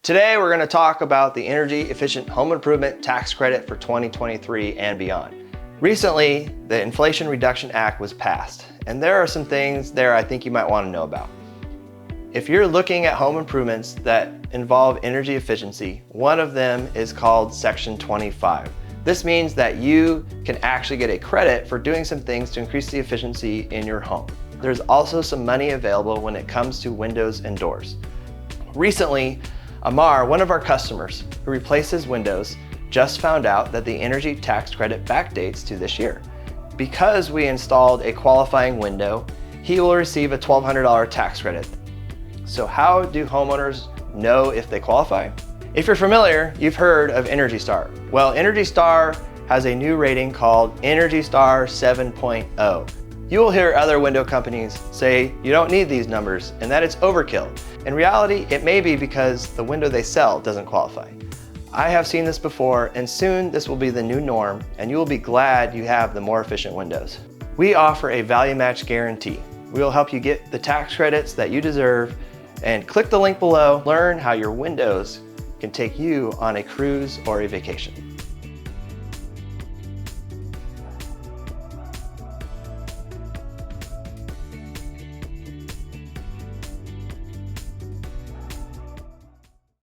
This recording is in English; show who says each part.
Speaker 1: Today we're going to talk about the energy efficient home improvement tax credit for 2023 and beyond. Recently, the Inflation Reduction Act was passed, and there are some things there I think you might want to know about. If you're looking at home improvements that involve energy efficiency, one of them is called Section 25. This means that you can actually get a credit for doing some things to increase the efficiency in your home. There's also some money available when it comes to windows and doors. Recently, Amar, one of our customers who replaces windows, just found out that the energy tax credit backdates to this year. Because we installed a qualifying window, he will receive a $1,200 tax credit. So how do homeowners know if they qualify? If you're familiar, you've heard of Energy Star. Well, Energy Star has a new rating called Energy Star 7.0. You will hear other window companies say you don't need these numbers and that it's overkill. In reality, it may be because the window they sell doesn't qualify. I have seen this before, and soon this will be the new norm, and you will be glad you have the more efficient windows. We offer a value match guarantee. We will help you get the tax credits that you deserve, and click the link below, learn how your windows can take you on a cruise or a vacation.